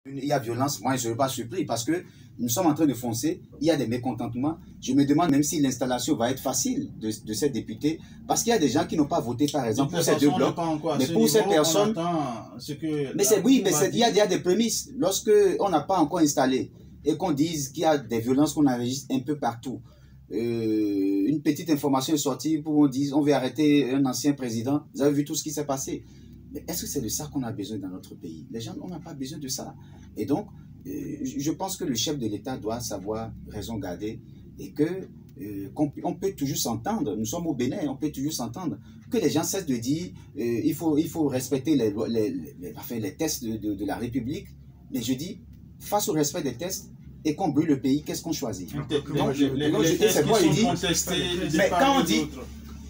Il y a violence, moi je ne serais pas surpris parce que nous sommes en train de foncer, il y a des mécontentements. Je me demande même si l'installation va être facile de ces députés parce qu'il y a des gens qui n'ont pas voté par exemple pour ces deux blocs. Mais pour ces personnes, mais c'est oui, mais il y a des prémices. Lorsque on n'a pas encore installé et qu'on dise qu'il y a des violences qu'on enregistre un peu partout, une petite information est sortie pour on dise on veut arrêter un ancien président. Vous avez vu tout ce qui s'est passé. Mais est-ce que c'est de ça qu'on a besoin dans notre pays? Les gens, on n'a pas besoin de ça. Et donc, je pense que le chef de l'État doit savoir raison garder et que on peut toujours s'entendre. Nous sommes au Bénin, on peut toujours s'entendre. Que les gens cessent de dire il faut respecter les tests de la République. Mais je dis, face au respect des tests, et qu'on brûle le pays, qu'est-ce qu'on choisit? Les tests qui sont contestés, mais quand on dit,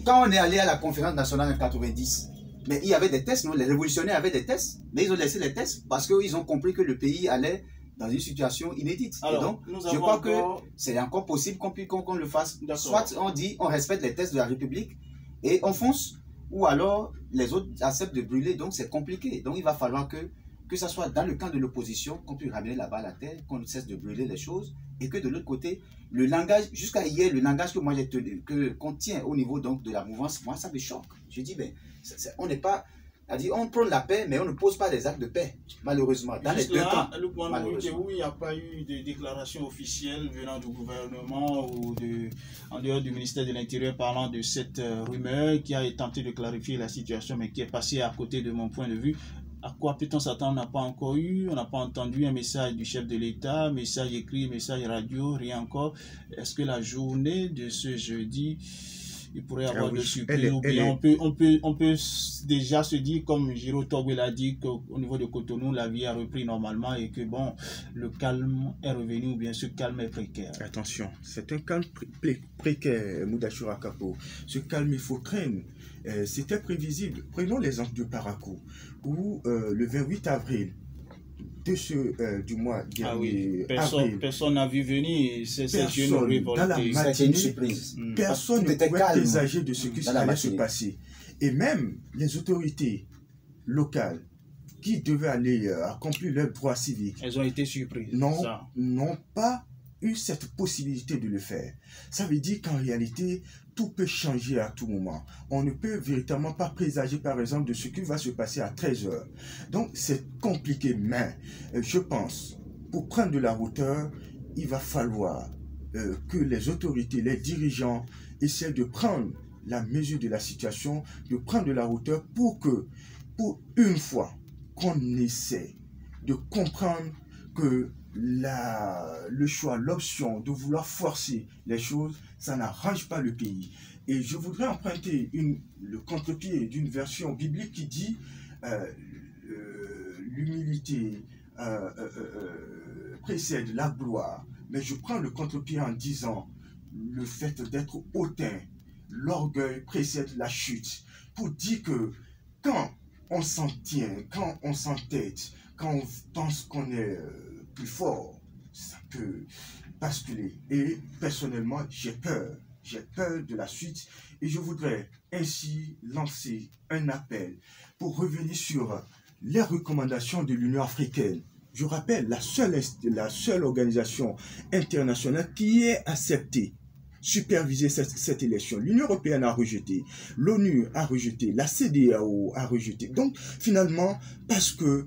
quand on est allé à la conférence nationale en 90, mais il y avait des tests, non? Les révolutionnaires avaient des tests, mais ils ont laissé les tests parce qu'ils ont compris que le pays allait dans une situation inédite. Alors, et donc, je crois que c'est encore possible qu'on le fasse. Soit on dit, on respecte les tests de la République et on fonce, ou alors les autres acceptent de brûler, donc c'est compliqué. Donc il va falloir que ça soit dans le camp de l'opposition, qu'on puisse ramener la balle à terre, qu'on cesse de brûler les choses, et que de l'autre côté, le langage, jusqu'à hier, le langage que moi j'ai tenu, qu'on tient au niveau donc de la mouvance, moi ça me choque. Je dis, ben, on n'est pas, c'est-à-dire on prône la paix, mais on ne pose pas des actes de paix, malheureusement. Dans les deux camps, il n'y a pas eu de déclaration officielle venant du gouvernement ou en dehors du ministère de l'Intérieur parlant de cette rumeur qui a tenté de clarifier la situation, mais qui est passée à côté de mon point de vue. À quoi peut-on s'attendre? On n'a pas encore eu, on n'a pas entendu un message du chef de l'État, message écrit, message radio, rien encore. Est-ce que la journée de ce jeudi, il pourrait y avoir de surprises? Ou bien on peut déjà se dire, comme Giro Togwe l'a dit, qu'au niveau de Cotonou, la vie a repris normalement et que bon, le calme est revenu ou bien ce calme est précaire. Attention, c'est un calme précaire, Moudachura Kapo. Ce calme, il faut craindre. C'était prévisible. Prenons l'exemple de Parakou, où le 28 avril du mois dernier, personne n'a vu venir ces jeunes révoltés. Dans la matinée, personne ne pouvait présager de ce qui allait se passer. Et même les autorités locales qui devaient aller accomplir leurs droits civiques, elles ont été surprises. N'ont pas eu cette possibilité de le faire. Ça veut dire qu'en réalité, tout peut changer à tout moment. On ne peut véritablement pas présager, par exemple, de ce qui va se passer à 13 h. Donc, c'est compliqué, mais je pense, pour prendre de la hauteur, il va falloir que les autorités, les dirigeants essaient de prendre la mesure de la situation, de prendre de la hauteur pour une fois qu'on essaie de comprendre que le choix, l'option de vouloir forcer les choses, ça n'arrange pas le pays. Et je voudrais emprunter le contre-pied d'une version biblique qui dit l'humilité précède la gloire. Mais je prends le contre-pied en disant le fait d'être hautain, l'orgueil précède la chute. Pour dire que quand on s'en tient, quand on s'entête, quand on pense qu'on est plus fort, ça peut basculer. Et personnellement, j'ai peur de la suite et je voudrais ainsi lancer un appel pour revenir sur les recommandations de l'Union africaine. Je rappelle, la seule organisation internationale qui ait accepté superviser cette élection. L'Union européenne a rejeté, l'ONU a rejeté, la CEDEAO a rejeté. Donc, finalement, parce que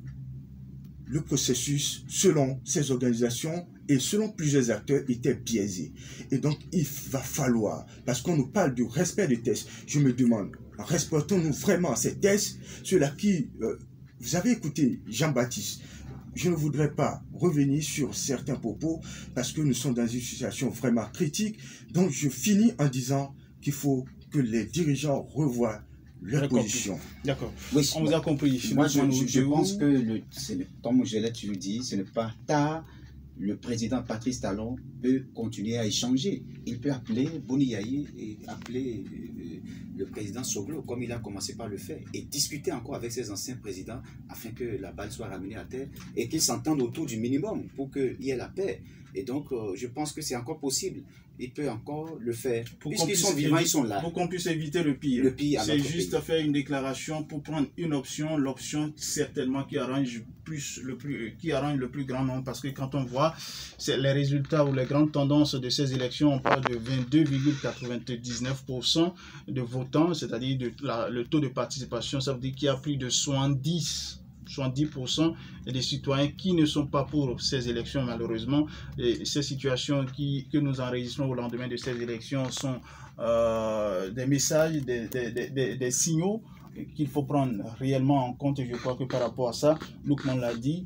le processus, selon ces organisations et selon plusieurs acteurs, était biaisé. Et donc, il va falloir, parce qu'on nous parle du respect des tests, je me demande, respectons-nous vraiment ces tests, ceux-là qui... vous avez écouté Jean-Baptiste, je ne voudrais pas revenir sur certains propos parce que nous sommes dans une situation vraiment critique. Donc, je finis en disant qu'il faut que les dirigeants revoient leur position. D'accord. Oui, on vous a compris. Moi, je pense que, comme je l'ai toujours dit, ce n'est pas tard. Le président Patrice Talon peut continuer à échanger. Il peut appeler Boni Yaye et appeler le président Soglo, comme il a commencé par le faire, et discuter encore avec ses anciens présidents afin que la balle soit ramenée à terre et qu'ils s'entendent autour du minimum pour qu'il y ait la paix. Et donc, je pense que c'est encore possible. il peut encore le faire. Puisqu'ils sont vivants, ils sont là. Pour qu'on puisse éviter le pire. Le pire. C'est juste faire une déclaration pour prendre une option, l'option certainement qui arrange le plus grand nombre. Parce que quand on voit les résultats ou les grandes tendances de ces élections, on parle de 22,99% de votants, c'est-à-dire le taux de participation, ça veut dire qu'il y a plus de 70% des citoyens qui ne sont pas pour ces élections, malheureusement. Et ces situations que nous enregistrons au lendemain de ces élections sont des messages, des signaux qu'il faut prendre réellement en compte. Et je crois que par rapport à ça, Lookman l'a dit,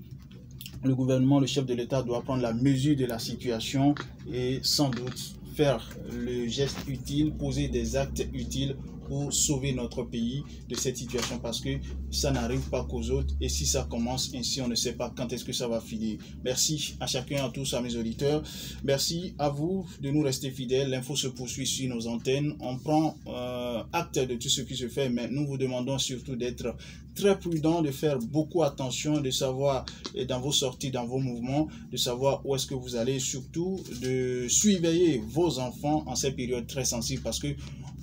le gouvernement, le chef de l'État doit prendre la mesure de la situation et sans doute faire le geste utile, poser des actes utiles pour sauver notre pays de cette situation, parce que ça n'arrive pas qu'aux autres, et si ça commence ainsi, on ne sait pas quand est-ce que ça va finir. Merci à chacun, à tous, à mes auditeurs. Merci à vous de nous rester fidèles. L'info se poursuit sur nos antennes. On prend acte de tout ce qui se fait, mais nous vous demandons surtout d'être très prudent, de faire beaucoup attention, de savoir dans vos sorties, dans vos mouvements, de savoir où est-ce que vous allez, surtout de surveiller vos enfants en ces périodes très sensibles, parce que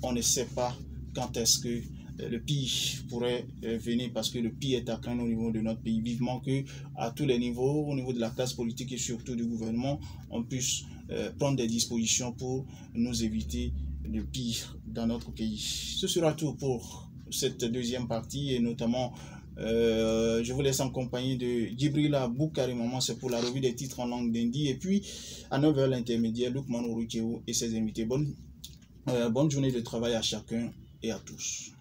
on ne sait pas quand est-ce que le pire pourrait venir, parce que le pire est à craindre au niveau de notre pays. Vivement que à tous les niveaux, au niveau de la classe politique et surtout du gouvernement, on puisse prendre des dispositions pour nous éviter le pire dans notre pays. Ce sera tout pour cette deuxième partie, et notamment je vous laisse en compagnie de Djibrila Boukari Maman, c'est pour la revue des titres en langue d'Indi, et puis à 9h l'intermédiaire, Lookman Orucheo et ses invités. Bonne journée de travail à chacun et à tous.